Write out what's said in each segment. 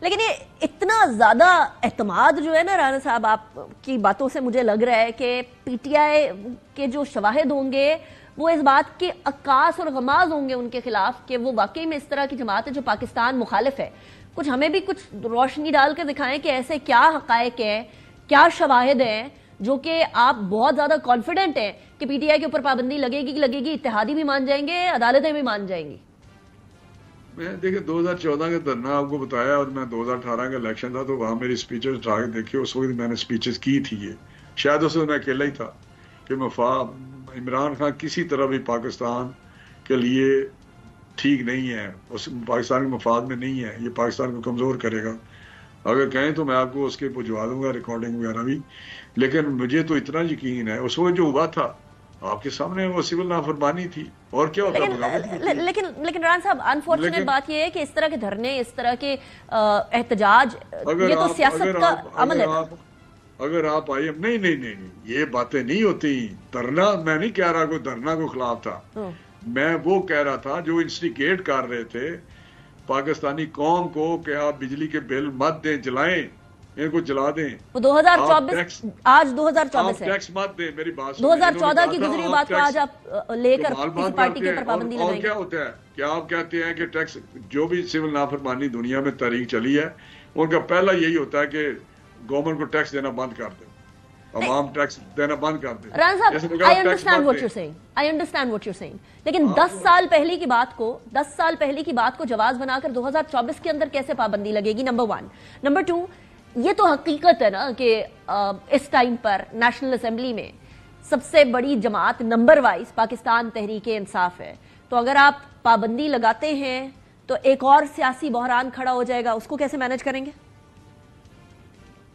لیکن یہ اتنا زیادہ اعتماد جو ہے نا رانا صاحب، آپ کی باتوں سے مجھے لگ رہا ہے کہ پی ٹی آئی کے جو شواہد ہوں گے وہ اس بات کے عکاس اور غماز ہوں گے ان کے خلاف کہ وہ واقعی میں اس طرح کی جماعت ہے جو پاکستان مخالف ہے. کچھ ہمیں بھی کچھ روشنی ڈال کر دکھائیں کہ ایسے کیا حقائق ہیں، کیا شواہد ہیں جو کہ آپ بہت زیادہ کانفیڈنٹ ہیں کہ پی ٹی آئی کے اوپر پابندی لگے گی، اتحادی بھی مان جائیں گے، عدالتیں بھی مان جائیں گی. میں دیکھیں 2014 کا دھرنا آپ کو بتایا، اور میں 2018 کا الیکشن تھا تو وہاں میری سپیچز اٹھا کے دیکھیے، اس وقت میں نے سپیچز کی تھی. یہ شاید اس وقت میں اکیلا ہی تھا کہ عمران خان کسی طرح بھی پاکستان کے لیے ٹھیک نہیں ہے، اس پاکستان کے مفاد میں نہیں ہے، یہ پاکستان کو کمزور کرے گا. اگر کہیں تو میں آپ کو اس کے پہنچوا دوں گا ریکارڈنگ وغیرہ بھی. لیکن مجھے تو اتنا یقین ہے اس وقت جو ہوا تھا آپ کے سامنے وہ سول نافرمانی تھی، اور کیا ہوتا ہے. لیکن ران صاحب انفارچونیٹ بات یہ ہے کہ اس طرح کے دھرنے، اس طرح کے احتجاج، یہ تو سیاست کا عمل ہے. اگر آپ آئی نہیں یہ باتیں نہیں ہوتی. دھرنا میں نہیں کہہ رہا کوئی دھرنا کو خلاف تھا، میں وہ کہہ رہا تھا جو انسٹیگیٹ کر رہے تھے پاکستانی قوم کو کہ آپ بجلی کے بل مت دیں، جلائیں، ان کو جلا دیں. وہ 2024 آج 2024 ہے، ٹیکس مت دیں. میری بات 2014 کی گزری بات کو آج آپ لے کر کسی پارٹی کے اوپر پابندی لگائیں گے. کیا ہوتا ہے، کیا آپ کہتے ہیں کہ ٹیکس جو بھی سول نافرمانی دنیا میں تاریخ چلی ہے ان کا پہلا یہی ہوتا ہے کہ گورنمنٹ کو ٹیکس دینا بند کر دیں، عوام ٹیکس دینا بند کر دیں. رانا صاحب I understand what you're saying لیکن 10 سال پہلے کی بات کو جواز بنا کر 2024 کے اندر کیسے پابندی لگے گی؟ نمبر 1. نمبر 2، یہ تو حقیقت ہے نا کہ اس ٹائم پر نیشنل اسمبلی میں سب سے بڑی جماعت نمبر وائز پاکستان تحریک انصاف ہے. تو اگر آپ پابندی لگاتے ہیں تو ایک اور سیاسی بحران کھڑا ہو جائے گا، اس کو کیسے مینج کریں گے؟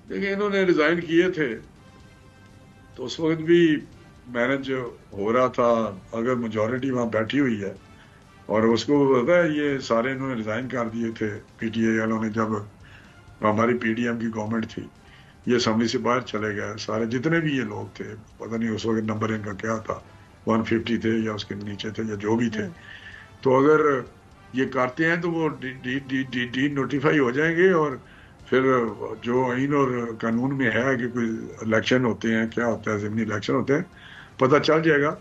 دیکھیں انہوں نے ریزائن کیے تھے تو اس وقت بھی مینج ہو رہا تھا. اگر میجورٹی وہاں بیٹھی ہوئی ہے اور اس کو پتا ہے یہ سارے انہوں نے ریزائن کر دیے تھے پی ٹی آئی والوں نے. جب ہماری پی ڈی ایم کی گورنمنٹ تھی یہ اسمبلی سے باہر چلے گئے سارے جتنے بھی یہ لوگ تھے. پتہ نہیں اس وقت نمبر ان کا کیا تھا، 150 تھے یا اس کے نیچے تھے یا جو بھی تھے. تو اگر یہ کرتے ہیں تو وہ ڈی نوٹیفائی ہو جائیں گے، اور پھر جو آئین اور قانون میں ہے کہ کوئی الیکشن ہوتے ہیں، کیا ہوتا ہے، ضمنی الیکشن ہوتے ہیں، پتہ چل جائے گا.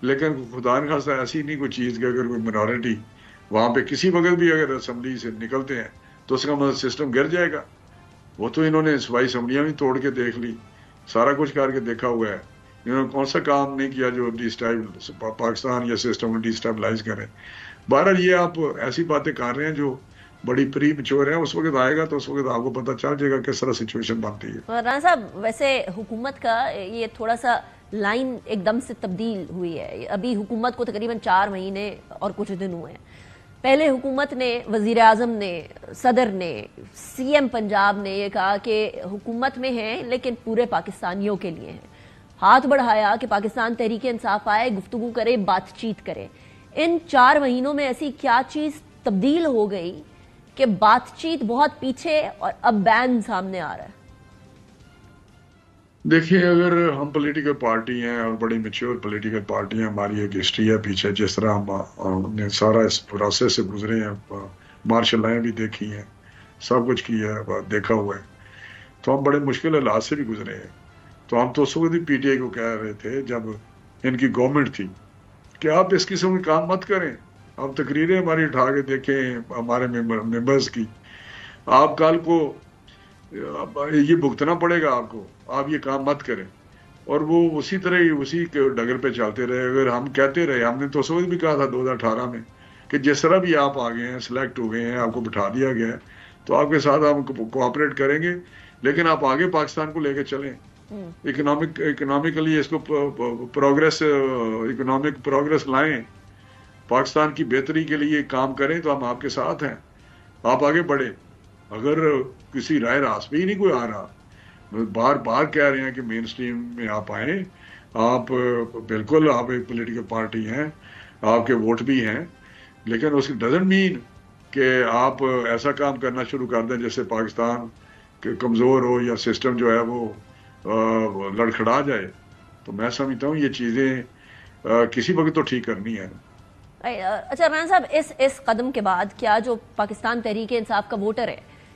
لیکن خدا نہ خواستہ ایسی نہیں کوئی چیز کہ اگر کوئی منارٹی وہاں پہ کسی وقت بھی اگر اسمبلی سے نکلتے ہیں تو اس کا مطلب سسٹم گر جائے گا. وہ تو انہوں نے صوبائی اسمبلیاں بھی توڑ کے دیکھ لی، سارا کچھ کر کے دیکھا ہوا ہے. انہوں نے کون سا کام نہیں کیا جو پاکستان یا سسٹم کو ڈی اسٹیبلائز کرے. بہرحال یہ آپ ایسی باتیں کر رہے ہیں جو بڑی پری میچور ہیں. اس وقت آئے گا تو اس وقت آپ کو پتہ چل جائے گا کس طرح سچویشن بنتی ہے. رانا صاحب ویسے حکومت کا یہ تھوڑا سا لائن ایک دم سے تبدیل ہوئی ہے. ابھی حکومت کو تقریباً 4 مہینے اور کچھ دن ہوئے ہیں. پہلے حکومت نے، وزیر اعظم نے، صدر نے، سی ایم پنجاب نے یہ کہا کہ حکومت میں ہیں لیکن پورے پاکستانیوں کے لیے ہیں. ہاتھ بڑھایا کہ پاکستان تحریک انصاف آئے، گفتگو کرے، بات چیت کرے. ان 4 مہینوں میں ایسی کیا چیز تبدیل ہو گئی کہ بات چیت بہت پیچھے اور اب بین سامنے آ رہا ہے؟ دیکھیے اگر ہم پولیٹیکل پارٹی ہیں اور بڑی میچور پولیٹیکل پارٹی ہیں، ہماری ایک ہسٹری ہے پیچھے، جس طرح ہم نے سارا اس پروسیس سے گزرے ہیں، مارشل لائیں بھی دیکھی ہیں، سب کچھ کیا ہے، دیکھا ہوا ہے، تو ہم بڑے مشکل حالات سے بھی گزرے ہیں. تو ہم تو اس وقت بھی پی ٹی آئی کو کہہ رہے تھے جب ان کی گورنمنٹ تھی کہ آپ اس قسم کے کام مت کریں. آپ تقریریں ہماری اٹھا کے دیکھیں ہمارے ممبرز کی، آپ کل کو یہ بھگتنا پڑے گا آپ کو، آپ یہ کام مت کریں. اور وہ اسی طرح ہی اسی کے ڈگر پہ چلتے رہے. اگر ہم کہتے رہے، ہم نے تو اس وقت بھی کہا تھا 2018 میں کہ جس طرح بھی آپ آ گئے ہیں، سلیکٹ ہو گئے ہیں، آپ کو بٹھا دیا گیا ہے تو آپ کے ساتھ ہم کوآپریٹ کریں گے، لیکن آپ آگے پاکستان کو لے کے چلیں، اکنامکلی اس کو اکنامک پروگریس لائیں، پاکستان کی بہتری کے لیے کام کریں تو ہم آپ کے ساتھ ہیں، آپ آگے بڑھیں. اگر کسی رائے راست بھی نہیں کوئی آ رہا، بار بار کہہ رہے ہیں کہ مین سٹریم میں آپ آئیں، آپ بالکل آپ ایک پولیٹیکل پارٹی ہیں، آپ کے ووٹ بھی ہیں، لیکن اس ڈزنٹ مین کہ آپ ایسا کام کرنا شروع کر دیں جس سے پاکستان کمزور ہو یا سسٹم جو ہے وہ لڑکھڑا جائے. تو میں سمجھتا ہوں یہ چیزیں کسی وقت تو ٹھیک کرنی ہے. اچھا رانا صاحب، اس قدم کے بعد کیا جو پاکستان تحریک انصاف کا ووٹر ہے